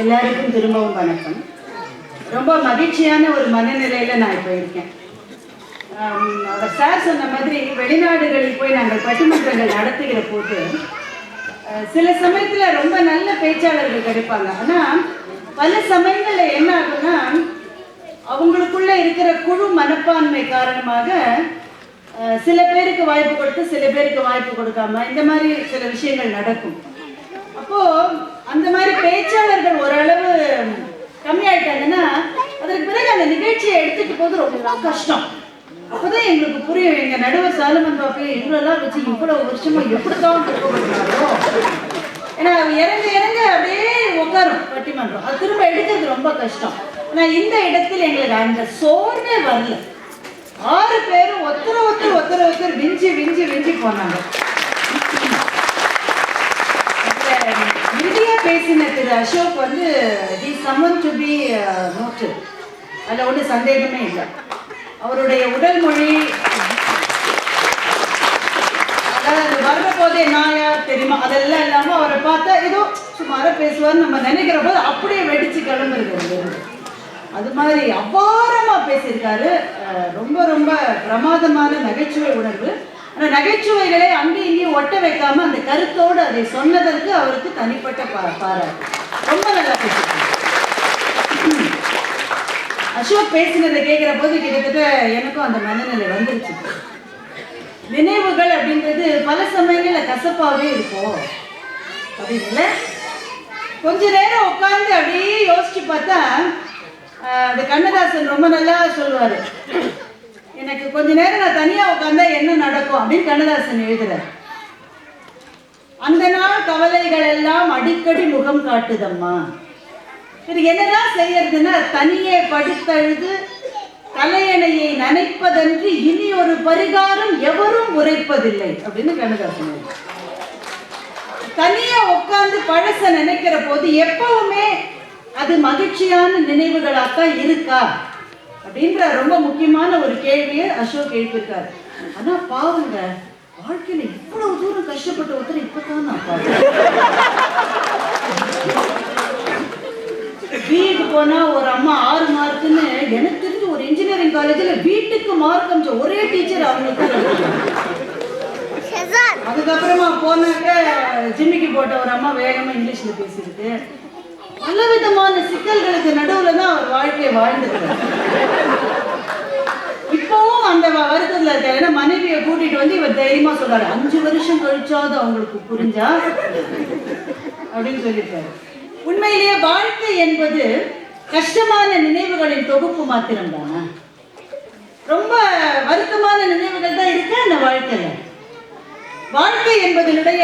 எல்லாருக்கும் திரும்பவும் வணக்கம். ரொம்ப மகிழ்ச்சியான ஒரு மனநிலையில் நான் இப்போ இருக்கேன். அவர் சார் சொன்ன மாதிரி வெளிநாடுகளில் போய் நாங்கள் பட்டிமன்றங்கள் நடத்துகிற போது சில சமயத்தில் ரொம்ப நல்ல பேச்சாளர்கள் கிடைப்பாங்க. ஆனால் பல சமயங்களில் என்ன ஆகுன்னா, அவங்களுக்குள்ள இருக்கிற குழு மனப்பான்மை காரணமாக சில பேருக்கு வாய்ப்பு கொடுத்து சில பேருக்கு வாய்ப்பு கொடுக்காம இந்த மாதிரி சில விஷயங்கள் நடக்கும். அப்போ அந்த மாதிரி பேச்சாளர்கள் ஓரளவு கம்மியாயிட்டாங்கன்னா அதற்கு பிறகு அந்த நிகழ்ச்சியை எடுத்துட்டு போது ரொம்ப கஷ்டம். அப்போதான் எங்களுக்கு புரியும், எங்க நடுவர் சாலமன் பாப்பையை இவ்வளோலாம் வச்சு இவ்வளவு வருஷமா எப்படித்தான் கொடுக்கப்படுறாரோ. ஏன்னா இறங்க இறங்க அப்படியே உட்காரும் பட்டிமன்றம், அது திரும்ப எடுக்கிறது ரொம்ப கஷ்டம். ஆனால் இந்த இடத்தில் எங்களுக்கு அந்த சோர்வே வரல. 6 பேரும் ஒருத்தர் விஞ்சி விஞ்சி விஞ்சி போனாங்க. இந்தியா பேசின திரு அசோக் வந்து he someone to be noted. அதில் ஒன்றும் சந்தேகமே இல்லை. அவருடைய உடல் மொழி, அதாவது வர்ற போதே நான் யார் தெரியுமா அதெல்லாம் இல்லாமல் அவரை பார்த்தா ஏதோ சுமாராக பேசுவார் நம்ம நினைக்கிற போது அப்படியே வெடிச்சு கிளம்புறது. அது மாதிரி அபாரமாக பேசியிருக்காரு. ரொம்ப ரொம்ப பிரமாதமான நகைச்சுவை உணர்வு. ஆனால் நகைச்சுவைகளை அங்கேயும் இங்கேயும் ஒட்ட வைக்காம அந்த கருத்தோடு அதை சொன்னதற்கு அவருக்கு தனிப்பட்ட பாராட்டு. ரொம்ப நல்லா பேசியிருக்காரு. அசோக் பேசினதை கேட்குற போது கிட்டத்தட்ட எனக்கும் அந்த மனநிலை வந்துருச்சு. நினைவுகள் அப்படின்றது பல சமயங்களில் கசப்பாகவே இருக்கும் அப்படின்னு கொஞ்ச நேரம் உட்காந்து அப்படியே யோசிச்சு பார்த்தா அது கண்ணதாசன் ரொம்ப நல்லா சொல்லுவார். எனக்கு கொஞ்ச நேரம் நான் தனியாக உட்காந்தா என்ன நடக்கும் அப்படின்னு கண்ணதாசன் எழுதுறார். அந்த நாள் கவலைகள் எல்லாம் அடிக்கடி முகம் காட்டுதம்மா. இது என்னதான் செய்யறதுன்னா தனியே படுத்தழுது தலையணையை நனைப்பதன்றி இனி ஒரு பரிகாரம் எவரும் உரைப்பதில்லை அப்படின்னு கண்ணதாசன். தனியா உட்கார்ந்து பழச நினைக்கிற போது எப்பவுமே அது மகிழ்ச்சியான நினைவுகளாத்தான் இருக்கா அப்படின்ற ரொம்ப முக்கியமான ஒரு கேள்வியை அசோக் எழுப்பியிருக்காரு. ஆனா பாருங்க, வாழ்க்கையில இவ்வளவு தூரம் கஷ்டப்பட்ட ஒருத்தர் இப்பதான் நான் பாருங்க. வீட்டுக்கு போனா ஒரு அம்மா 6 மார்க்குன்னு எனக்கு தெரிஞ்சு ஒரு இன்ஜினியரிங் காலேஜில் வீட்டுக்கு மார்க் அமைச்ச ஒரே டீச்சர் அவங்களுக்கு. அதுக்கப்புறமா போனாக்க ஜிம்மிக்கு போட்ட ஒரு அம்மா வேகமா இங்கிலீஷ்ல பேசிருக்கு. பலவிதமான சிக்கல்களுக்கு நடுவில் தான் அவர் வாழ்க்கையை வாழ்ந்துருக்காரு. இப்பவும் அந்த வருத்தத்தில் இருக்காரு. ஏன்னா மனைவியை கூட்டிட்டு வந்து இவர் தைரியமா சொல்றாரு, 5 வருஷம் கழிச்சாவது அவங்களுக்கு புரிஞ்சா அப்படின்னு சொல்லியிருக்காரு. உண்மையிலேயே வாழ்க்கை என்பது கஷ்டமான நினைவுகளின் தொகுப்பு மாத்திரம்தானா? ரொம்ப வருத்தமான நினைவுகள் தான் இருக்கு அந்த வாழ்க்கையில. வாழ்க்கை என்பதனுடைய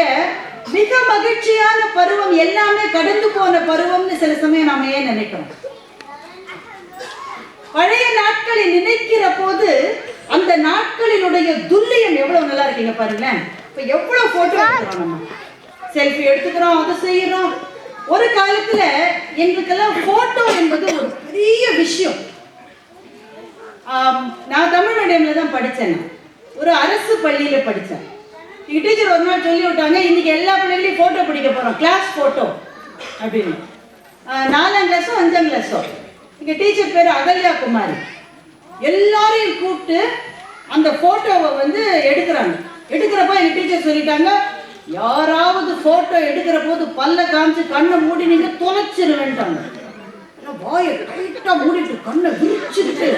மிக மகிழ்ச்சியான பருவம் எல்லாமே கடந்து போன பருவம்னு சில சமயம் நாம ஏன் நினைக்கிறோம்? பழைய நாட்களை நினைக்கிற போது அந்த நாட்களினுடைய துல்லியம் எவ்வளவு நல்லா இருக்கீங்க பாருங்களேன். இப்ப எவ்வளவு போட்டோ எடுக்கிறோம், நம்ம செல்ஃபி எடுத்துக்கிறோம், அதை செய்யறோம். ஒரு காலத்துல எங்களுக்கெல்லாம் போட்டோ என்பது ஒரு பெரிய விஷயம். நான் தமிழ் மீடியம்ல தான் படித்தேன். ஒரு அரசு பள்ளியில படித்தேன். டீச்சர் ஒரு நாள் சொல்லி விட்டாங்க, இன்னைக்கு எல்லா பிள்ளைகளையும் போட்டோ பிடிக்க போறோம், கிளாஸ் போட்டோ அப்படின்னு. 4ஆம் கிளாஸோ 5ஆம் கிளாஸோ. எங்க டீச்சர் பேர் அகல்யா குமாரி. எல்லாரையும் கூப்பிட்டு அந்த போட்டோவை வந்து எடுக்கிறாங்க. எடுக்கிறப்ப எங்க டீச்சர் சொல்லிட்டாங்க, யாராவது போட்டோ எடுக்கிற போது பல்ல காமிச்சு கண்ணை மூடி நீங்க தொலைச்சிருவேன்ட்டாங்க. வாயை டைட்டா மூடிட்டு கண்ணை விரிச்சுட்டு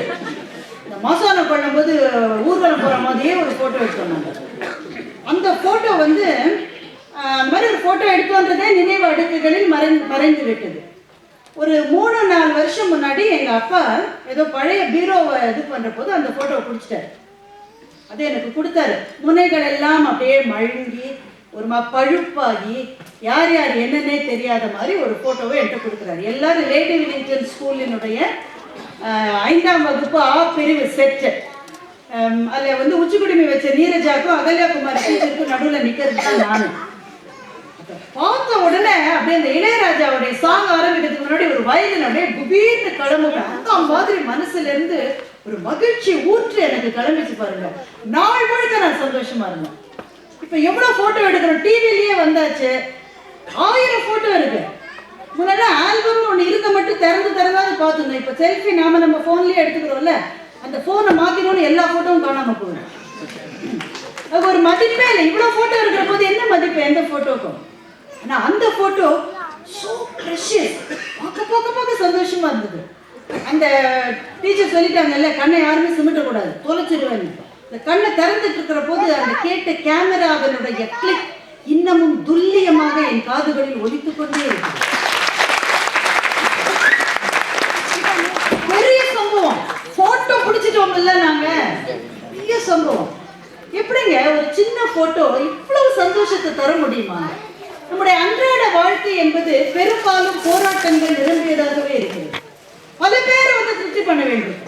இந்த மசாலா பண்ணும்போது ஊர்வலம் போற மாதிரியே ஒரு போட்டோ எடுத்தோம். அந்த போட்டோ வந்து அந்த மாதிரி ஒரு போட்டோ எடுத்தோன்றதே நினைவு அடுக்குகளில் மறைந்து விட்டது. ஒரு 3-4 வருஷம் முன்னாடி எங்க அப்பா ஏதோ பழைய பீரோவை இது பண்ற போது அந்த போட்டோவை குடிச்சிட்டாரு. அது எனக்கு கொடுத்தாரு. முனைகள் எல்லாம் அப்படியே மழுங்கி ஒரு பழுப்பாகி யார் யார் என்னன்னே தெரியாத மாதிரி ஒரு போட்டோவை என்கிட்ட கொடுக்குறாரு. எல்லாரும் லேடி வில்லிங்டன் ஸ்கூலினுடைய 5ஆம் வகுப்பு ஆ பிரிவு செட்டு. அதில் வந்து உச்சிக்குடிமை வச்ச நீரஜாக்கும் அகல்யா குமாரி டீச்சருக்கும் நடுவில் நிற்கிறது தான் நான். அதை பார்த்த உடனே அப்படியே அந்த இளையராஜாவுடைய சாங் ஆரம்பிக்கிறதுக்கு முன்னாடி ஒரு வயதில் அப்படியே குபீர்னு கிளம்புங்க. அந்த மாதிரி மனசுல இருந்து ஒரு மகிழ்ச்சி ஊற்று எனக்கு கிளம்பிச்சு பாருங்க. நாள் முழுக்க நான் சந்தோஷமா இருந்தேன். இப்போ எவ்வளோ ஃபோட்டோ எடுக்கிறோம், டிவிலேயே வந்தாச்சு, 1000 ஃபோட்டோ இருக்கு. முன்னாடி ஆல்பம்னு திறந்து திறந்தாலும் பார்த்துருந்தோம். இப்போ செல்ஃபி நம்ம ஃபோன்லேயே எடுத்துக்கிறோம்ல, அந்த ஃபோனை மாற்றினோன்னு எல்லா ஃபோட்டோவும் காணாமல் போகுது. அது ஒரு மதிப்பே இல்லை. இவ்வளோ ஃபோட்டோ இருக்கிற போது என்ன மதிப்பு எந்த ஃபோட்டோக்கும்? ஆனால் அந்த ஃபோட்டோ ஸோ ப்ரெஷியஸ், பார்க்க சந்தோஷமா இருந்தது. அந்த டீச்சர் சொல்லிட்டாங்கல்ல, கண்ணை யாருமே சிமிட்டக்கூடாது, தொலைச்சிடுவேன். இந்த கண்ணை திறந்துட்டு இருக்கிற போது அந்த கேட்ட கேமராவினுடைய கிளிக் இன்னமும் துல்லியமாக என் காதுகளில் ஒலித்துக் கொண்டே இருக்கு. பெரிய சம்பவம். போட்டோ பிடிச்சிட்டோம் இல்ல, நாங்க பெரிய சம்பவம். எப்படிங்க ஒரு சின்ன போட்டோ இவ்வளவு சந்தோஷத்தை தர முடியுமா? நம்முடைய அன்றாட வாழ்க்கை என்பது பெரும்பாலும் போராட்டங்கள் நிரம்பியதாகவே இருக்கிறது. பல பேரை திருப்தி பண்ண வேண்டும்.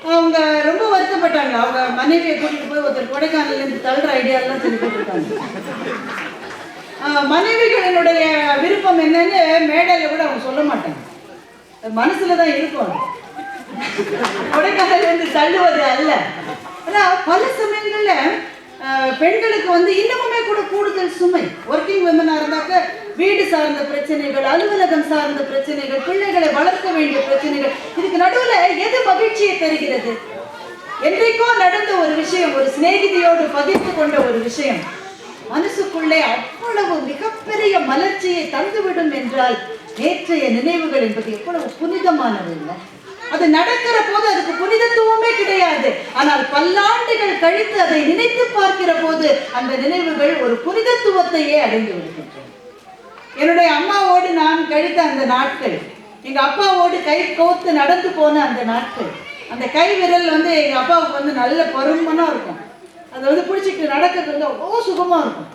அவங்க ரொம்ப வருத்தப்பட்டாங்க. அவங்க மனைவியை கூட்டிட்டு போய் ஒருத்தர் கொடைக்கானல்ல இருந்து தள்ளுற ஐடியாலாம் சொல்லி போட்டிருக்காங்க. மனைவிகளினுடைய விருப்பம் என்னன்னு மேடையில கூட அவங்க சொல்ல மாட்டாங்க, மனசுலதான் இருக்கும். கொடைக்கானல்ல இருந்து தள்ளுவது அல்ல. ஆனா பல சமயங்கள்ல பெண்களுக்கு இன்னமுமே கூட கூடுதல் சுமை. ஒர்க்கிங் விமனா இருந்தாக்க வீடு சார்ந்த பிரச்சனைகள், அலுவலகம் சார்ந்த பிரச்சனைகள், பிள்ளைகளை வளர்க்க வேண்டிய பிரச்சனைகள், இதுக்கு நடுவுல எது மகிழ்ச்சியை தருகிறது? என்றைக்கோ நடந்த ஒரு விஷயம், ஒரு சிநேகிதியோடு பகிர்ந்து கொண்ட ஒரு விஷயம் மனசுக்குள்ளே அவ்வளவு மிகப்பெரிய மலர்ச்சியை தந்துவிடும் என்றால் நேற்றைய நினைவுகள் என்பது எவ்வளவு புனிதமானது இல்லை? அது நடக்கிற போது அதுக்கு புனிதத்துவமே கிடையாது. ஆனால் பல்லாண்டுகள் கழித்து அதை நினைத்து பார்க்கிற போது அந்த நினைவுகள் ஒரு புனிதத்துவத்தையே அடைந்து விடுகின்றன. என்னுடைய அம்மாவோடு நான் கழித்த அந்த நாட்கள், எங்க அப்பாவோடு கை கோர்த்து நடந்து போன அந்த நாட்கள், அந்த கை விரல் எங்க அப்பாவுக்கு நல்ல பருமனா இருக்கும். அதை பிடிச்சிட்டு நடக்கிறது அவ்வளோ சுகமா இருக்கும்.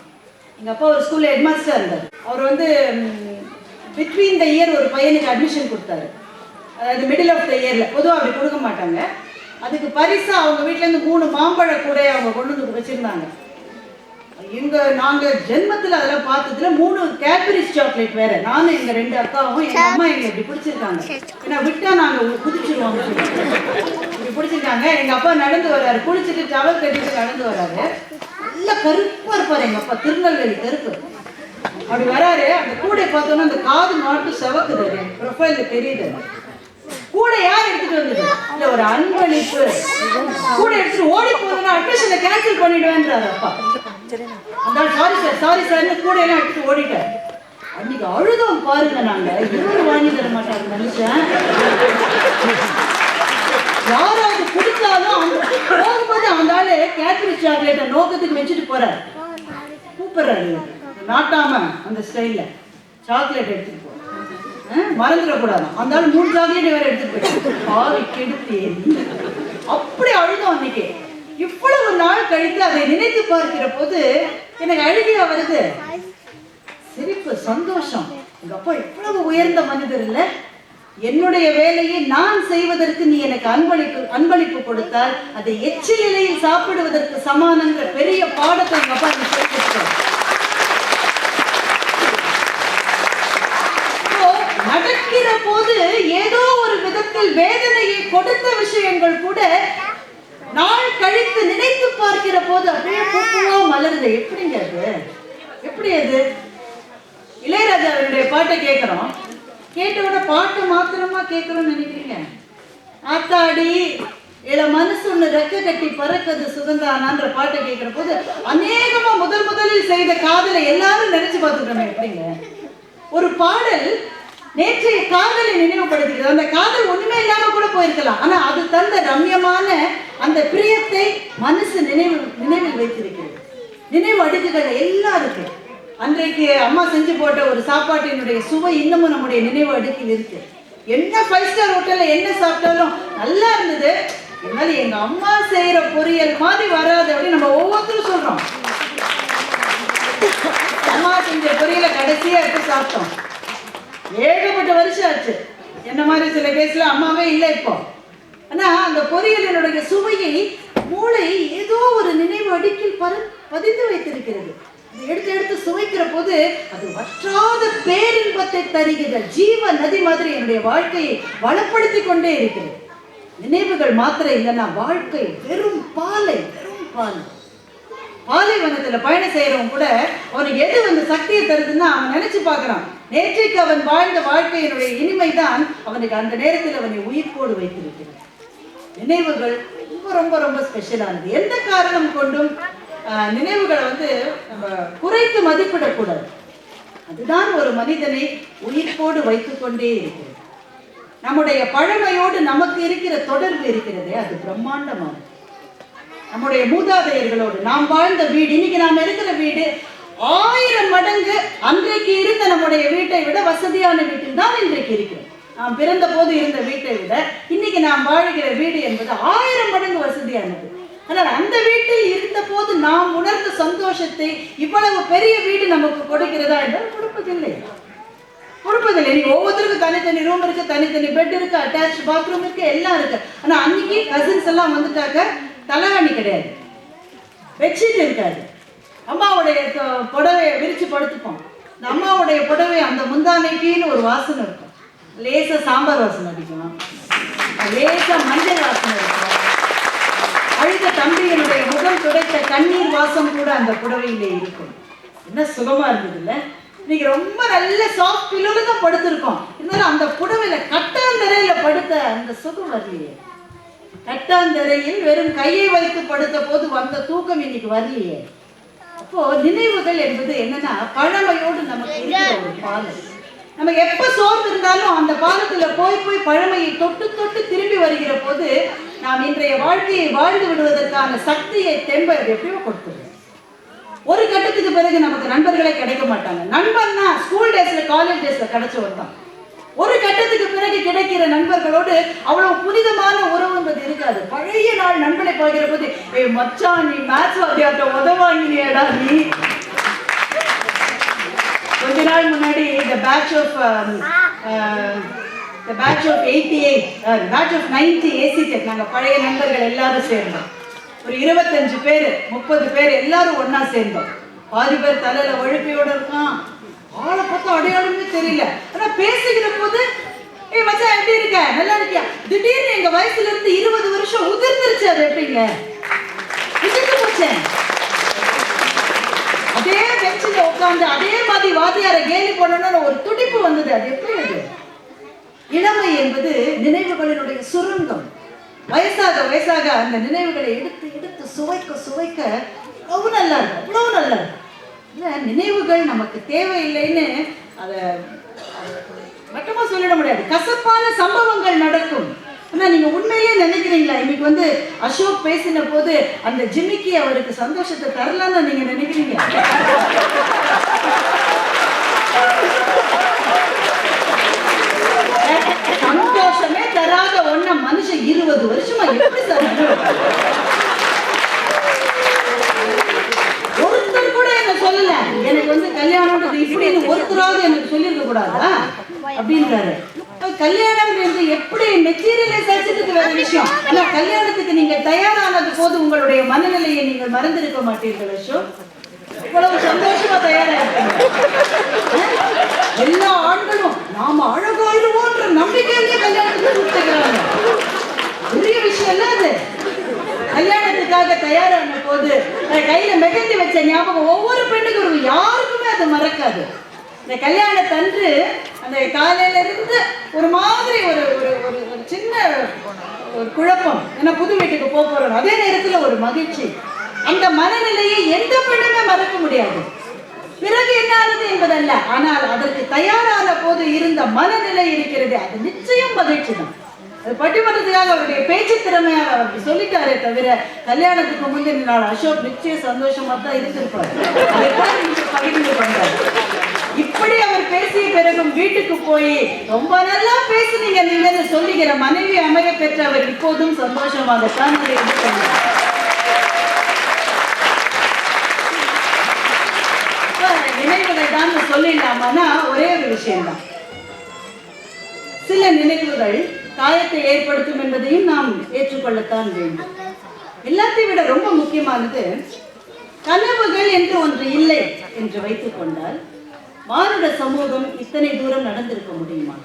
எங்க அப்பா ஒரு ஸ்கூல்ல ஹெட்மாஸ்டர் இருந்தார். அவர் பிட்வீன் த இயர் ஒரு பையனுக்கு அட்மிஷன் கொடுத்தாரு. அதாவது மிடில் ஆஃப் த இயர்ல பொதுவாக அப்படி கொடுக்க மாட்டாங்க. அதுக்கு பரிசா அவங்க வீட்டிலேருந்து 3 மாம்பழ கூடையை அவங்க கொண்டு வச்சிருந்தாங்க. நாங்க ஜென்மத்தில் அதெல்லாம் பார்த்ததுல 3 கேட்பரிஸ் சாக்லேட் வேற. நானும் எங்க 2 அக்காவும் எங்க அம்மா எங்க இப்படி பிடிச்சிருக்காங்க. ஏன்னா விட்டா நாங்க குதிச்சிருவாங்க, இப்படி பிடிச்சிருக்காங்க. எங்க அப்பா நடந்து வர்றாரு, குளிச்சுட்டு டவல் கட்டிட்டு நடந்து வர்றாரு. நல்ல கருப்பா இருப்பாரு எங்க அப்பா, திருநெல்வேலி கருப்பு. அப்படி வராரு. அந்த கூடை பார்த்தோன்னா அந்த காது மாட்டு செவக்குது, ப்ரொஃபைல்ல தெரியுது. கூட யார் எடுத்துட்டு வந்தது? இல்ல ஒரு அன்பளிப்பு. கூட எடுத்துட்டு ஓடி போதுன்னா அட்மிஷனை கேன்சல் பண்ணிடுவேன்றாரு அப்பா. அந்த சாரி சார்னு கூட எல்லாம் எடுத்துட்டு ஓடிட்டார். அன்னைக்கு அழுதோம் பாருங்க. நாங்க இவரு வாங்கி தர மாட்டாரு மனுஷன். யாராவது கொடுத்தாலும் போகும்போது அந்த ஆளு கேட்பரிஸ் சாக்லேட்டை நோக்கத்துக்கு வச்சுட்டு போறாரு. கூப்பிடுறாரு நாட்டாம அந்த ஸ்டைல்ல சாக்லேட் எடுத்துட்டு போ, மறந்துடக்கூடாது. அந்த ஆள் 3 சாக்லேட் வேற எடுத்துட்டு போய் கெடுத்து அப்படி அழுதோம் அன்னைக்கு. இவ்வளவு நாள் கழித்து அதை நினைத்து பார்க்கிற போது எனக்கு அழுகையா வருது. சிரிப்பு, சந்தோஷம். எங்க அப்பா இவ்வளவு உயர்ந்த மனிதர் இல்ல. என்னுடைய வேலையை நான் செய்வதற்கு நீ எனக்கு அன்பளிப்பு கொடுத்தால் அதை எச்சில் நிலையில் சாப்பிடுவதற்கு சமானங்கிற பெரிய பாடத்தை எங்க அப்பா எனக்கு சொல்லியிருக்கார். நடக்கிற போது ஏதோ ஒரு விதத்தில் வேதனையை கொடுத்த விஷயங்கள் கூட நாள் கழித்து நினைத்து பார்க்கிற போது அப்படியே பூவா மலருது. எப்படிங்க அது? எப்படி அது? இளையராஜாவுடைய பாட்டை கேட்கிறோம், கேட்ட விட பாட்டு மாத்திரமா கேட்கிறோம்னு நினைக்கிறீங்க? ஆத்தாடி இள மனசு ஒண்ணு ரெக்க கட்டி பறக்குது சுகந்தானான்ற பாட்டை கேட்கிற போது அநேகமா முதலில் செய்த காதலை எல்லாரும் நினைச்சு பார்த்துக்கிறோம். எப்படிங்க ஒரு பாடல் நேற்றைய காதலை நினைவுபடுத்துகிறது. அந்த காதல் ஒண்ணுமே இல்லாம கூட போயிருக்கலாம், ஆனா அது தந்த ரம்யமான அந்த பிரியத்தை மனசு நினைவில் வைத்திருக்கிறது. நினைவு அடுக்குகள் எல்லாம் இருக்கு. அன்றைக்கு அம்மா செஞ்சு போட்ட ஒரு சாப்பாட்டினுடைய சுவை இன்னமும் நம்முடைய நினைவு அடுக்கில் இருக்கு. என்ன 5 ஸ்டார் ஹோட்டல்ல என்ன சாப்பிட்டாலும் நல்லா இருந்தது, என்னால எங்க அம்மா செய்யற பொரியல் மாதிரி வராது அப்படின்னு நம்ம ஒவ்வொருத்தரும் சொல்றோம். அம்மா செஞ்ச பொரியலை கடைசியா எடுத்து சாப்பிட்டோம். ஏகப்பட்ட வருஷம் ஆச்சு. என்ன மாதிரி சில கேஸ்ல அம்மாவே இல்லை இப்போ. ஆனா அந்த பொரியலினுடைய சுவையை மூளை ஏதோ ஒரு நினைவு அடுக்கில் பதிந்து வைத்திருக்கிறது. எடுத்து சுவைக்கிற போது அது வற்றாத பேரின்பத்தை தருகிற ஜீவ நதி மாதிரி என்னுடைய வாழ்க்கையை வளப்படுத்தி கொண்டே இருக்கிறது. நினைவுகள் மாத்திரம் இல்லைன்னா வாழ்க்கை வெறும் பாலை. பாலைவனத்துல பயணம் செய்யறவன் கூட அவனுக்கு எது வந்து சக்தியை தருதுன்னா அவன் நினைச்சு பார்க்கறான். நேற்றைக்கு அவன் வாழ்ந்த வாழ்க்கையினுடைய இனிமைதான் அவனுக்கு அந்த நேரத்தில் அவனை உயிர்ப்போடு வைத்திருக்கிறது. நினைவுகள் ரொம்ப ரொம்ப ரொம்ப ஸ்பெஷலானது. எந்த காரணம் கொண்டும் நினைவுகளை வந்து நம்ம குறைத்து மதிப்பிடக்கூடாது. அதுதான் ஒரு மனிதனை உயிர்ப்போடு வைத்துக் கொண்டே இருக்கிறது. நம்முடைய பழமையோடு நமக்கு இருக்கிற தொடர்பு இருக்கிறதே அது பிரம்மாண்டமானது. நம்முடைய மூதாதையர்களோடு நாம் வாழ்ந்த வீடு, இன்னைக்கு நாம் இருக்கிற வீடு 1000 மடங்கு அன்றைக்கு இருந்த நம்முடைய வீட்டை விட வசதியான வீட்டில் தான் இன்றைக்கு இருக்கிறோம். நாம் பிறந்த போது இருந்த வீட்டை விட இன்னைக்கு நாம் வாழ்கிற வீடு என்பது 1000 மடங்கு வசதியானது. ஆனால் அந்த வீட்டில் இருந்த போது நாம் உணர்ந்த சந்தோஷத்தை இவ்வளவு பெரிய வீடு நமக்கு கொடுக்கிறதா என்றால் கொடுப்பதில்லை. நீங்க ஒவ்வொருத்தருக்கும் தனித்தனி ரூம் இருக்கு, தனித்தனி பெட் இருக்கு, அட்டாச் பாத்ரூம் இருக்கு, எல்லாம் இருக்கு. ஆனா அன்னைக்கு கசின்ஸ் எல்லாம் வந்துட்டாக்க தலைகாணி கிடையாது, பெட்ஷீட் இருக்காது. அம்மாவுடைய புடவையை விரிச்சு படுத்துப்போம். இந்த அம்மாவுடைய புடவை அந்த முந்தானைக்குன்னு ஒரு வாசனை இருக்கும். லேசா சாம்பார் வாசனை அடிக்கும், லேசா மஞ்சள் வாசனை இருக்கும். அழுத தம்பியினுடைய முகம் துடைத்த கண்ணீர் வாசம் கூட அந்த புடவையிலே இருக்கும். என்ன சுகமா இருந்தது இல்ல? இன்னைக்கு ரொம்ப நல்ல சாஃப்ட் பில்லோல தான் படுத்திருக்கோம். இருந்தாலும் அந்த புடவையில கட்டாந்தரையில படுத்த அந்த சுகம் வரலையே. கட்டாந்தரையில் வெறும் கையை வைத்து படுத்த போது வந்த தூக்கம் இன்னைக்கு வரலையே. அப்போ நினைவுகள் என்பது என்னன்னா பழமையோடு நமக்கு இருக்கிற ஒரு பாலம். நமக்கு எப்ப சோர்வு இருந்தாலும் அந்த பாலத்துல போய் போய் பழமையை தொட்டு தொட்டு திரும்பி வருகிற போது நாம் இன்றைய வாழ்க்கையை வாழ்ந்து விடுவதற்கான சக்தியை தெம்ப எப்படியோ கொடுத்துருவோம். ஒரு கட்டத்துக்கு பிறகு நமக்கு நண்பர்களே கிடைக்க மாட்டாங்க. நண்பன்னா ஸ்கூல் டேஸ்ல காலேஜ் டேஸ்ல கிடைச்சவர் தான். ஒரு கட்டத்துக்கு பிறகு கிடைக்கிற நண்பர்களோடு அவ்வளவு புனிதமான உறவு என்பது இருக்காது. பழைய நாள் நண்பனை பார்க்கிற போது மச்சான் நீ மேத்ஸ் வாத்தியார்ட்ட உதவாங்கினியடா நீ. கொஞ்ச நாள் முன்னாடி the batch of 90 AC Tech நாங்க பழைய நண்பர்கள் எல்லாரும் சேர்ந்தோம். ஒரு 25 பேர் 30 பேர் எல்லாரும் ஒன்னா சேர்ந்தோம். பாதி பேர் தலையில வழுக்கையோட இருக்கான், ஆளை பார்த்தா அடையாளமே தெரியல. ஆனா பேசுகிற போது மச்சான் எப்படி இருக்க, நல்லா இருக்கியா? திடீர்னு எங்க வயசுல இருந்து 20 வருஷம் உதிர்ந்துருச்சு. அது எப்படிங்க உதிர்ந்து போச்சேன்? அதே பெஞ்சில உட்கார்ந்து அதே மாதிரி வாத்தியாரை கேலி பண்ணணும்னு ஒரு துடிப்பு வந்தது. அது எப்படி? அது இளமை என்பது நினைவுகளினுடைய சுரங்கம். வயசாக வயசாக அந்த நினைவுகளை எடுத்து எடுத்து சுவைக்க சுவைக்க அவ்வளவு நல்லா இருக்கும், அவ்வளவு நல்லா இருக்கும். இல்லை நினைவுகள் நமக்கு தேவையில்லைன்னு அதை மட்டமா சொல்லிட முடியாது. கசப்பான சம்பவங்கள் நடக்கும். ஆனா நீங்க உண்மையிலேயே நினைக்கிறீங்களா இன்னைக்கு வந்து அசோக் பேசின போது அந்த ஜிமிக்கி அவருக்கு சந்தோஷத்தை தரலான்னு நீங்க நினைக்கிறீங்க? சந்தோஷமே தராத ஒண்ண மனுஷன் 20 வருஷமா எப்படி சார்? ஒருத்தர் கூட என்ன சொல்லல எனக்கு வந்து கல்யாணம் இப்படின்னு ஒருத்தராவது எனக்கு சொல்லியிருக்க கூடாதா அப்படின்றாரு. கல்யாணம் என்று எப்படி மெட்டீரியலைஸ் ஆச்சதுக்கு வேற விஷயம். ஆனா கல்யாணத்துக்கு நீங்க தயாரானது போது உங்களுடைய மனநிலையை நீங்கள் மறந்திருக்க மாட்டீர்கள் அசோக். இவ்வளவு சந்தோஷமா தயாராயிருக்கீங்க. எல்லா ஆண்களும் நாம அழகாயிடுவோன்ற நம்பிக்கையிலேயே கல்யாணத்துக்கு கொடுத்துக்கிறாங்க. பெரிய விஷயம் இல்ல அது. கல்யாணத்துக்காக தயாரான போது கையில மெகந்தி வச்ச ஞாபகம் ஒவ்வொரு பெண்ணுக்கும் யாருக்குமே அது மறக்காது. இந்த கல்யாணத்தன்று அந்த காலையில இருந்து ஒரு மாதிரி ஒரு ஒரு சின்ன ஒரு குழப்பம். ஏன்னா புது வீட்டுக்கு போறோம். அதே நேரத்துல ஒரு மகிழ்ச்சி. அந்த மனநிலையை எந்த பெண்ணுமே மறக்க முடியாது. பிறகு என்ன ஆனது என்பதல்ல, ஆனால் அதற்கு தயாரான போது இருந்த மனநிலை இருக்கிறது, அது நிச்சயம் மகிழ்ச்சி தான். அது பட்டிமன்றத்துக்காக அவருடைய பேச்சு திறமையாக அப்படி சொல்லிட்டாரே தவிர கல்யாணத்துக்கு முந்தின நாள் அசோக் நிச்சயம் சந்தோஷமா தான் இருந்திருப்பார். அதை கூட பகிர்ந்து கொண்டார். இப்படி அவர் பேசிய பிறகும் வீட்டுக்கு போய் ரொம்ப நல்லா பேசுனீங்க நீங்க சொல்லுகிற மனைவி அமைய பெற்ற அவர் இப்போதும் சந்தோஷமாகத்தான் நினைவுகள் தான் சொல்லிடலாமான்னா ஒரே ஒரு விஷயம்தான். சில நினைவுகள் காயத்தை ஏற்படுத்தும் என்பதையும் நாம் ஏற்றுக்கொள்ளத்தான் வேண்டும். எல்லாத்தையும் விட ரொம்ப முக்கியமானது கனவுகள் என்று ஒன்று இல்லை என்று வைத்துக் கொண்டால் மானுட சமூகம் இத்தனை தூரம் நடந்திருக்க முடியுமா?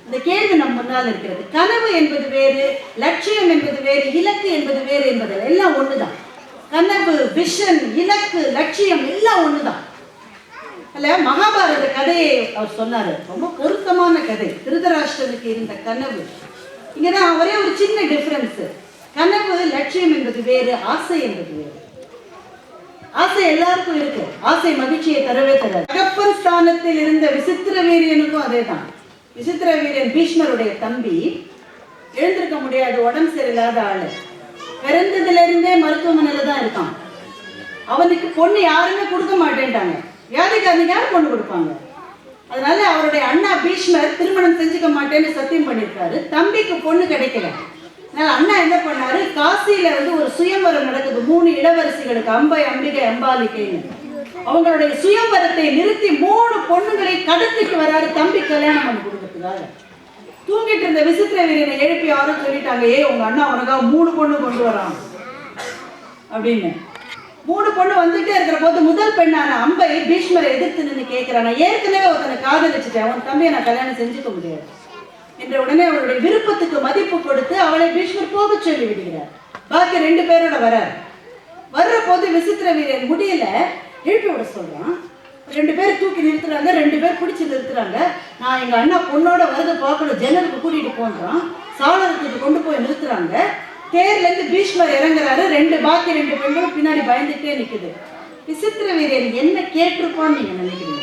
இந்த கேள்வி நம் முன்னால் இருக்கிறது. கனவு என்பது வேறு, லட்சியம் என்பது வேறு, இலக்கு என்பது வேறு என்பதில் எல்லாம் ஒண்ணுதான். கனவு, விஷன், இலக்கு, லட்சியம் எல்லாம் ஒண்ணுதான். அல்ல, மகாபாரத கதையை அவர் சொன்னாரு, ரொம்ப பொருத்தமான கதை. திருதராஷ்டிரனுக்கு இருந்த கனவு. இங்கதான் ஒரே ஒரு சின்ன டிஃபரன்ஸ். கனவு, லட்சியம் என்பது வேறு, ஆசை என்பது வேறு. ஆசை எல்லாருக்கும் இருக்கு. ஆசை மகிழ்ச்சியை தரவே தராது. தகப்பன் ஸ்தானத்தில் இருந்த விசித்திர வீரியனுக்கும் அதே தான். விசித்திர வீரியன் பீஷ்மருடைய தம்பி, எழுந்திருக்க முடியாது, உடம்பு சரியில்லாத ஆளு, பிறந்ததுல இருந்தே மருத்துவமனையில தான் இருக்கான். அவனுக்கு பொண்ணு யாருமே கொடுக்க மாட்டேன்ட்டாங்க. வியாதிக்காரனுக்கு யார் பொண்ணு கொடுப்பாங்க? அதனால அவருடைய அண்ணா பீஷ்மர் திருமணம் செஞ்சுக்க மாட்டேன்னு சத்தியம் பண்ணியிருக்காரு. தம்பிக்கு பொண்ணு கிடைக்கல. அதனால அண்ணா என்ன பண்ணாரு, காசியில ஒரு சுயம்வரம் நடக்குது. 3 இளவரசிகளுக்கு, அம்பை, அம்பிகை, அம்பாலிகைன்னு. அவங்களுடைய சுயம்வரத்தை நிறுத்தி 3 பொண்ணுங்களை கடத்திட்டு வராரு தம்பி கல்யாணம் பண்ணி கொடுக்கறதுக்காக. தூங்கிட்டு இருந்த விசித்திர வீரனை எழுப்பி யாரும் சொல்லிட்டாங்க, உங்க அண்ணா உனக்காக 3 பொண்ணு கொண்டு வரான் அப்படின்னு. 3 பொண்ணு வந்துட்டே இருக்கிற போது முதல் பெண்ணான அம்பை பீஷ்மரை எதிர்த்து நின்று கேட்கிறான், நான் ஏற்கனவே ஒருத்தனை காதலிச்சுட்டேன், அவன் தம்பியை நான் கல்யாணம் செஞ்சுக்க முடியாது என்ற உடனே அவளுடைய விருப்பத்துக்கு மதிப்பு கொடுத்து அவளை பீஷ்மர் போக சொல்லி விடுகிறார். பாக்கி 2 பேரோட வர்ற போது விசித்திர வீரன் முடியல, எழுப்பி விட சொல்றான். 2 பேர் தூக்கி நிறுத்துறாங்க, 2 பேர் பிடிச்சி நிறுத்துறாங்க. நான் எங்க அண்ணா பொண்ணோட வரத பார்க்கணும், ஜன்னலுக்கு கூட்டிட்டு போன்றான். சாளரத்துக்கு கொண்டு போய் நிறுத்துறாங்க. தேர்ல இருந்து பீஷ்மர் இறங்குறாரு. பாக்கி 2 பெண்களும் பின்னாடி பயந்துட்டே நிக்குது. விசித்திர வீரன் என்ன கேட்டிருப்பான்னு நீங்க நினைக்கிறீங்க?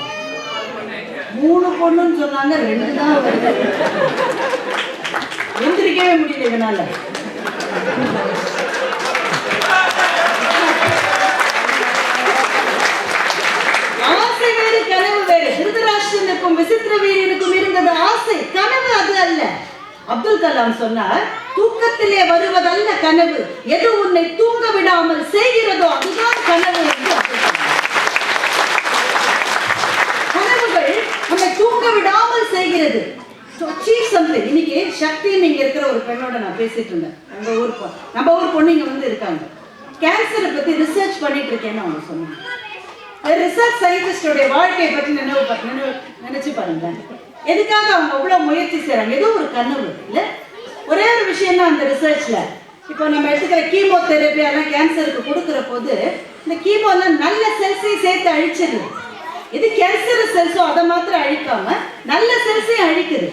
3 பொண்ணுன்னு சொன்னாங்க, 2 தான் வருது. எந்திரிக்கவே முடியல இதனால. ஆசை வேறு, கனவு வேறு. திருதராஷ்டிரனுக்கும் விசித்திர வீரனுக்கும் இருந்தது ஆசை, கனவு அது அல்ல. அப்துல் கலாம் சொன்னார், தூக்கத்திலே வருவதல்ல கனவு, எது உன்னை தூங்க விடாமல் செய்கிறதோ அதுதான் கனவு என்று. கனவுகள் நம்மை தூங்க விடாமல் செய்கிறது. இன்னைக்கு சக்தி நீங்க இருக்கிற ஒரு பெண்ணோட நான் பேசிட்டு இருந்தேன். நம்ம ஊர் பொண்ணு இங்க இருக்காங்க. கேன்சரை பத்தி ரிசர்ச் பண்ணிட்டு இருக்கேன்னு அவங்க சொன்னாங்க. ரிசர்ச் சயின்டிஸ்டோட வாழ்க்கையை பற்றி நினைச்சு பாருங்க. எதுக்காக அவங்க அவ்வளவு முயற்சி செய்யறாங்க? ஏதோ ஒரு கனவு இல்ல. ஒரே ஒரு விஷயம் தான் அந்த ரிசர்ச்ல. இப்போ நம்ம எடுத்துக்கிற கீமோ தெரப்பி எல்லாம் கேன்சருக்கு கொடுக்கிற போது இந்த கீமோ எல்லாம் நல்ல செல்ஸையும் சேர்த்து அழிச்சிருது. இது கேன்சர் செல்ஸோ அதை மாத்திரம் அழிக்காம நல்ல செல்ஸையும் அழிக்குது.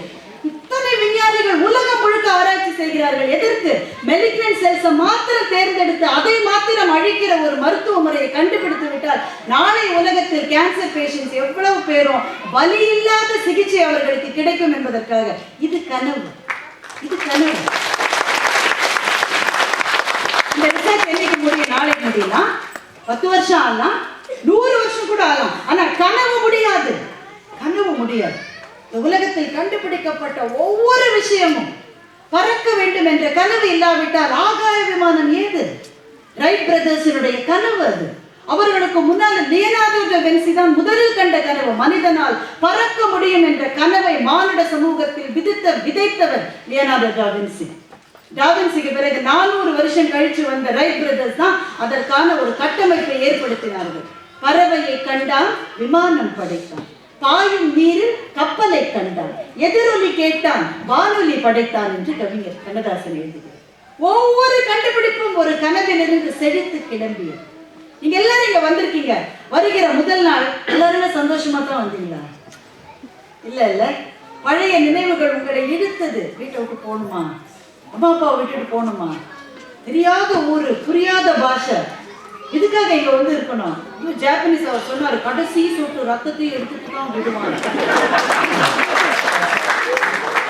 இத்தனை விஞ்ஞானிகள் உலகம் முழுக்க ஆராய்ச்சி செய்கிறார்கள். எதற்கு? மெலிக்னன்ட் செல்ஸை மாத்திரம் தேர்ந்தெடுத்து அதை மாத்திரம் அழிக்கிற ஒரு மருத்துவ முறையை கண்டுபிடித்து விட்டால் நாளை உலகத்தில் கேன்சர் பேஷண்ட்ஸ் எவ்வளவு பேரும் வலி இல்லாத சிகிச்சை அவர்களுக்கு கிடைக்கும் என்பதற்காக. இது கனவு, இது கனவு. இந்த ரிசர்ச் என்னைக்கு முடியும்? நாளைக்கு முடியலாம், 10 வருஷம் ஆகலாம், 100 வருஷம் கூட ஆகலாம். ஆனா கனவு முடியாது, கனவு முடியாது. உலகத்தில் கண்டுபிடிக்கப்பட்ட ஒவ்வொரு விஷயமும் பறக்க வேண்டும் என்ற கனவு இல்லாவிட்டால் ஆகாய விமானம் ஏது? ரைட் பிரதர்ஸினுடைய கனவு அது. அவர்களுக்கு முன்னால் லியோனார்டோ ட வின்சி தான் முதலில் கண்ட கனவு. மனிதனால் பறக்க முடியும் என்ற கனவை மானுட சமூகத்தில் விதைத்தவர் லியோனார்டோ ட வின்சி. டாவின்சிக்கு பிறகு 400 வருஷம் கழிச்சு வந்த ரைட் பிரதர்ஸ் தான் அதற்கான ஒரு கட்டமைப்பை ஏற்படுத்தினார்கள். பறவையை கண்டான், விமானம் படைத்தான். பாயும் நீரில் கப்பலை கண்டான். எதிரொலி கேட்டான், வானொலி படைத்தான் என்று கவிஞர் கண்ணதாசன் எழுதுகிறார். ஒவ்வொரு கண்டுபிடிப்பும் ஒரு கனவிலிருந்து செழித்து கிளம்பியது. நீங்க எல்லாரும் இங்க வந்திருக்கீங்க. வருகிற முதல் நாள் எல்லாருமே சந்தோஷமா தான் வந்தீங்களா? இல்ல இல்ல, பழைய நினைவுகள் உங்களை இழுத்தது. வீட்டை விட்டு போகணுமா, அம்மா அப்பாவை விட்டுட்டு போகணுமா, தெரியாத ஊரு, புரியாத பாஷை, இதுக்காக இங்க இருக்கணும். ஜாப்பனீஸ் அவர் சொன்னாரு, கடைசி சொட்டு ரத்தத்தையும் எடுத்துட்டு தான் விடுவாங்க.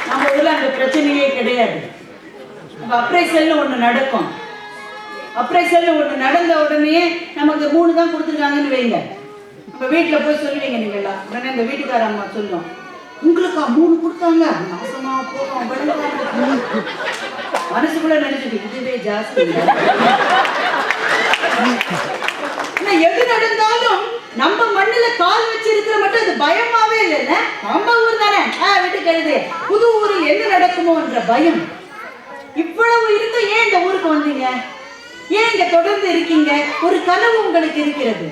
நம்ம ஊர்ல அந்த பிரச்சனையே கிடையாது. நம்ம அப்ரைசல்னு ஒண்ணு நடக்கும். அப்ரைசல்னு ஒண்ணு நடந்த உடனே நமக்கு 3 தான் கொடுத்துருக்காங்கன்னு வைங்க. இப்ப வீட்டுல போய் சொல்லுவீங்க நீங்களா. உடனே இந்த வீட்டுக்கார அம்மா சொல்லும், உங்களுக்கா 3 கொடுத்தாங்க, நாசமா போகும். மனசுக்குள்ள நினைச்சிட்டு இதுவே ஜாஸ்தி. எது நடந்தாலும் நம்ம மண்ணுல கால் வச்சிருக்கிற மட்டும் அது பயமாவே இல்லைல்ல. நம்ம ஊர் தானே, வீட்டுக்கு எழுது. புது ஊரில் என்ன நடக்குமோ என்ற பயம். இவ்வளவு இருக்க ஏன் இந்த ஊருக்கு வந்தீங்க? ஏன் இங்க தொடர்ந்து இருக்கீங்க? ஒரு கனவு உங்களுக்கு இருக்கிறது.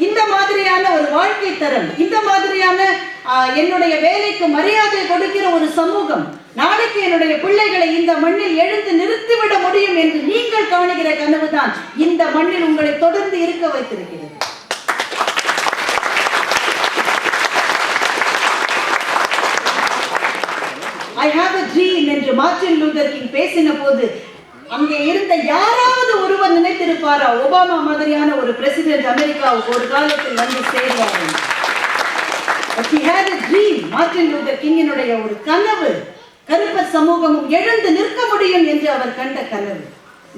இந்த மாதிரியான ஒரு வாழ்க்கை தரம், இந்த மாதிரியான என்னுடைய வேலைக்கு மரியாதை கொடுக்கிற ஒரு சமூகம், நாளைக்கு என்னுடைய பிள்ளைகளை இந்த மண்ணில் எழுந்து நிறுத்திவிட முடியும் என்று நீங்கள் காணுகிற கனவுதான் இந்த மண்ணில் உங்களை தொடர்ந்து இருக்க வைத்திருக்கிறது. I have a dream என்று மார்ட்டின் லூதர் கிங் பேசின போது அங்கே இருந்த யாராவது ஒருவர் நினைத்திருப்பாரா ஒபாமா மாதிரியான ஒரு பிரசிடென்ட் அமெரிக்காவுக்கு ஒரு காலத்தில் வந்து சேர்வார்? But he had a dream. Martin Luther கிங்கினுடைய ஒரு கனவு, கருப்பர் சமூகமும் எழுந்து நிற்க முடியும் என்று அவர் கண்ட கனவு.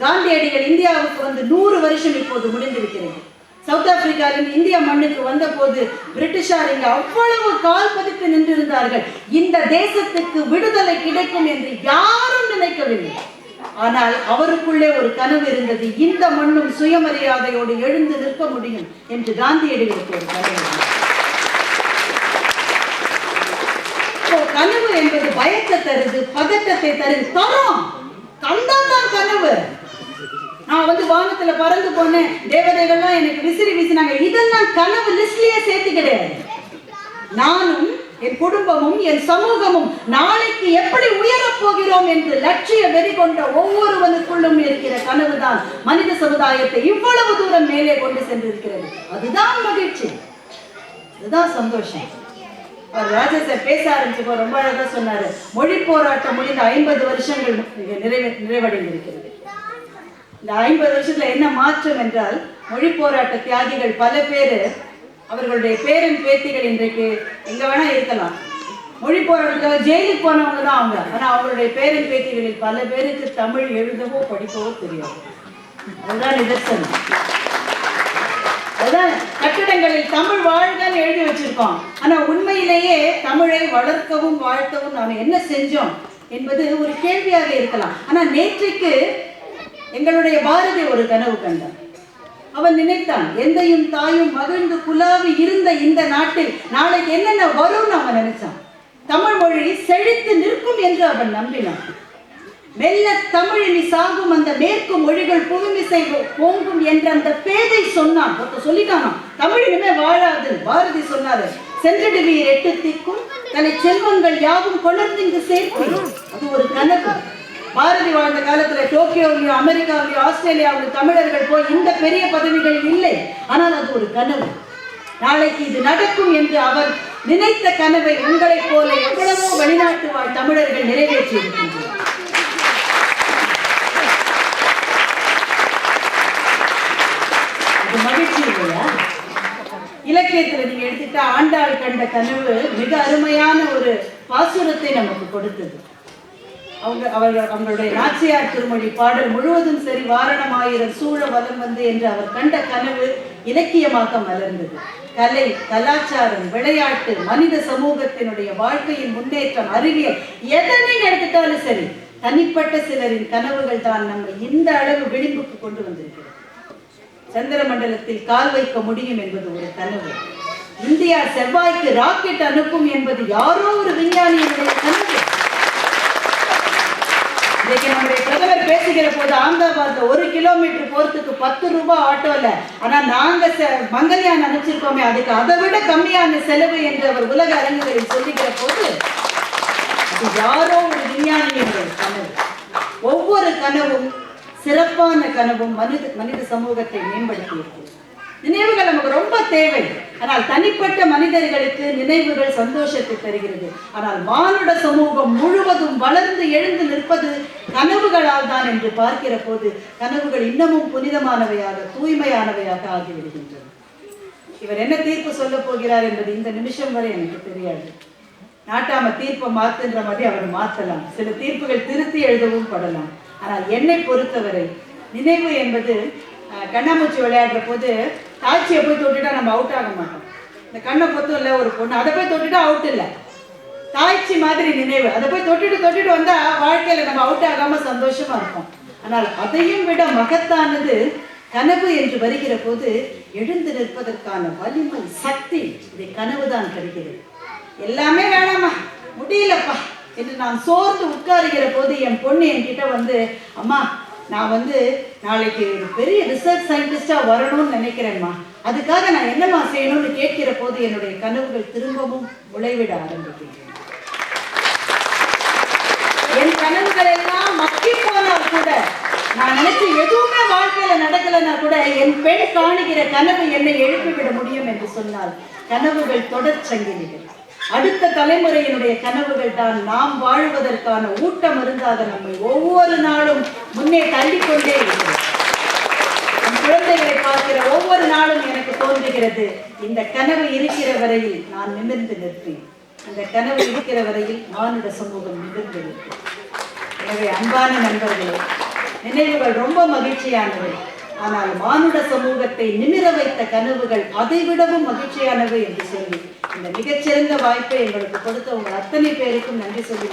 காந்தியடிகள் இந்தியாவுக்கு வந்து 100 வருஷம் இப்போது முடிந்திருக்கிறது. சவுத் ஆப்பிரிக்காவின் இந்தியா மண்ணுக்கு வந்த போது பிரிட்டிஷார் இங்கு அவ்வளவு கால் பதித்து நின்றிருந்தார்கள். இந்த தேசத்துக்கு விடுதலை கிடைக்கும் என்று யாரும் நினைக்கவில்லை. ஆனால் அவருக்குள்ளே ஒரு கனவு இருந்தது, இந்த மண்ணும் சுயமரியாதையோடு எழுந்து நிற்க முடியும் என்று காந்தியடிகளுக்கு ஒரு கனவு. கனவு என்பது பயத்தை தருது, பதட்டத்தை தருது, தரும் தந்தான் கனவு. நான் வந்து வானத்துல பறந்து போனேன், தேவதைகள்லாம் எனக்கு விசிறி வீசினாங்க, இதெல்லாம் கனவு லிஸ்ட்லயே சேர்த்து கிடையாது. நானும் என் குடும்பமும் என் சமூகமும் நாளைக்கு எப்படி உயரப் போகிறோம் என்று லட்சிய வெறி கொண்ட ஒவ்வொருவனுக்குள்ளும் இருக்கிற கனவுதான் மனித சமுதாயத்தை இவ்வளவு தூரம் மேலே கொண்டு சென்றிருக்கிறது. அதுதான் மகிழ்ச்சி, அதுதான் சந்தோஷம். ராஜா சார் பேச ஆரம்பிச்சப்போ ரொம்ப அழகா சொன்னாரு, மொழி போராட்டம் முடிந்த 50 வருஷங்கள் நிறைவடைந்திருக்கிறது. இந்த 50 வருஷத்துல என்ன மாற்றம் என்றால், மொழி போராட்ட தியாகிகள் பல பேரு, அவர்களுடைய பேரன் பேத்திகள் இன்றைக்கு எங்க வேணா இருக்கலாம். மொழி போராட்டத்துக்காக ஜெயிலுக்கு போனவங்க தான் அவங்க. ஆனா அவங்களுடைய பேரன் பேத்திகளில் பல பேருக்கு தமிழ் எழுதவோ படிக்கவோ தெரியாது. அதுதான் நிதர்சனம். அதுதான் கட்டிடங்களில் தமிழ் வாழ்கன்னு எழுதி வச்சிருக்கோம். ஆனா உண்மையிலேயே தமிழை வளர்க்கவும் வாழ்த்தவும் நாம் என்ன செஞ்சோம் என்பது ஒரு கேள்வியாக இருக்கலாம். ஆனா நேற்றைக்கு எங்களுடைய பாரதி ஒரு கனவு கண்டான். அவன் நினைத்தான், எந்தையும் தாயும் மகிழ்ந்து குலாவி இருந்த இந்த நாட்டில் நாளைக்கு என்னென்ன வரும்னு அவன் நினைச்சான். தமிழ் மொழி செழித்து நிற்கும் என்று அவன் நம்பினான். மெல்ல தமிழினி சாகும் அந்த மேற்கு மொழிகள் புதுமிசை போங்கும் என்ற அந்த பேதை சொன்னான். சொல்லிட்டானா தமிழ் இனிமே வாழாது. பாரதி சொன்னாரு, சென்றிடுவீர் 8 திக்கும் தன்னை செல்வங்கள் யாவும் கொணர்ந்து சேர்க்கும். அது ஒரு கனவு. பாரதி வாழ்ந்த காலத்துல டோக்கியோவிலோ அமெரிக்காவிலோ ஆஸ்திரேலியாவிலோ தமிழர்கள் போய் இந்த பெரிய பதவிகளில் இல்லை. ஆனால் அது ஒரு கனவு. நாளைக்கு இது நடக்கும் என்று அவர் நினைத்த கனவை உங்களைப் போல எவ்வளவோ வெளிநாட்டு வாழ் தமிழர்கள் நிறைவேற்றி இருக்கின்றனர். அது மகிழ்ச்சி இல்லையா? இலக்கியத்துல நீங்க எடுத்துட்டா ஆண்டாள் கண்ட கனவு மிக அருமையான ஒரு பாசுரத்தை நமக்கு கொடுத்தது. அவங்களுடைய நாச்சியார் திருமொழி பாடல் முழுவதும் சரி, வாரணமாயிரம் சூழ வலம் வந்து என்று அவர் கண்ட கனவு இலக்கியமாக மலர்ந்தது. கலை, கலாச்சாரம், விளையாட்டு, மனித சமூகத்தினுடைய வாழ்க்கையின் முன்னேற்றம், அறிவியல், எதை நீங்க எடுத்துட்டாலும் சரி, தனிப்பட்ட சிலரின் கனவுகள் தான் நம்ம இந்த அளவு விளிம்புக்கு கொண்டு வந்திருக்கிறது. சந்திர மண்டலத்தில் கால் வைக்க முடியும் என்பது ஒரு கனவு. இந்தியா செவ்வாய்க்கு ராக்கெட் அனுப்பும் என்பது யாரோ ஒரு விஞ்ஞானியினுடைய கனவு. இன்னைக்கு நம்முடைய பிரதமர் பேசுகிற போது அகமதாபாத்ல 1 கிலோமீட்டர் போறதுக்கு 10 ரூபாய் ஆட்டோல, ஆனா நாங்க மங்கல்யான் அனுப்பிச்சிருக்கோமே அதுக்கு அதை விட கம்மியான செலவு என்று அவர் உலக அரங்குகளில் சொல்லுகிற போது அது யாரோ ஒரு விஞ்ஞானியுடைய கனவு. ஒவ்வொரு கனவும் சிறப்பான கனவும் மனித சமூகத்தை மேம்படுத்தி இருக்கிறது. நினைவுகள் நமக்கு ரொம்ப தேவை. ஆனால் தனிப்பட்ட மனிதர்களுக்கு நினைவுகள் சந்தோஷத்தை தருகிறது. ஆனால் மானுட சமூகம் முழுவதும் வளர்ந்து எழுந்து நிற்பது கனவுகளால் தான் என்று பார்க்கிற போது கனவுகள் இன்னமும் புனிதமானவையாக, தூய்மையானவையாக ஆகிவிடுகின்றன. இவர் என்ன தீர்ப்பு சொல்ல போகிறார் என்பது இந்த நிமிஷம் வரை எனக்கு தெரியாது. நாட்டாம தீர்ப்பை மாத்துன்ற மாதிரி அவர் மாற்றலாம். சில தீர்ப்புகள் திருத்தி எழுதவும் படலாம். ஆனால் என்னை பொறுத்தவரை நினைவு என்பது கண்ணாமூச்சி விளையாடுற போது தாய்ச்சியை போய் தொட்டுட்டா நம்ம அவுட் ஆக மாட்டோம். இந்த கண்ணை பொத்தும் இல்லை ஒரு பொண்ணு, அதை போய் தொட்டுட்டா அவுட் இல்லை. தாய்ச்சி மாதிரி நினைவு, அதை போய் தொட்டுட்டு வந்தா வாழ்க்கையில நம்ம அவுட் ஆகாம சந்தோஷமா இருக்கும். ஆனால் அதையும் விட மகத்தானது கனவு என்று வருகிற போது எழுந்து நிற்பதற்கான வலிமை, சக்தி, இதை கனவுதான் தருகிறது. எல்லாமே வேணாமா, முடியலப்பா என்று நான் சோர்ந்து உட்காருகிற போது என் பொண்ணு என்கிட்ட வந்து, அம்மா நான் வந்து நாளைக்கு ஒரு பெரிய ரிசர்ச் சயின்டிஸ்டாக வரணும்னு நினைக்கிறேன்மா, அதுக்காக நான் என்னம்மா செய்யணும்னு கேட்கிற போது என்னுடைய கனவுகள் திரும்பவும் முளைவிட ஆரம்பிக்கின்றன. என் கனவுகள் எல்லாம் மக்கி போனால் கூட, நான் நினைச்சு எதுவுமே வாழ்க்கையில நடக்கலைன்னா கூட, என் பெண் காணுகிற கனவு என்னை எழுப்பிவிட முடியும் என்று சொன்னால் கனவுகள் தொடர் சங்கிலிகள். அடுத்த தலைமுறையினுடைய கனவுகள் தான் நாம் வாழ்வதற்கான ஊட்ட மருந்தாக நம்மை ஒவ்வொரு நாளும் முன்னே தள்ளிக்கொண்டே இருக்கிறது. என் குழந்தைகளை பார்க்கிற ஒவ்வொரு நாளும் எனக்கு தோன்றுகிறது, இந்த கனவு இருக்கிற வரையில் நான் நிமிர்ந்து நிற்பேன், இந்த கனவு இருக்கிற வரையில் மானுட சமூகம் நிமிர்ந்து நிற்பேன். எனவே அன்பான நண்பர்களே, நினைவுகள் ரொம்ப மகிழ்ச்சியானவை, ஆனால் மானுட சமூகத்தை நிமிர வைத்த கனவுகள் அதைவிடவும் மகிழ்ச்சியானவை என்று சொல்லி இந்த மிகச்சிறந்த வாய்ப்பை எங்களுக்கு கொடுத்த உங்கள் அத்தனை பேருக்கும் நன்றி சொல்லி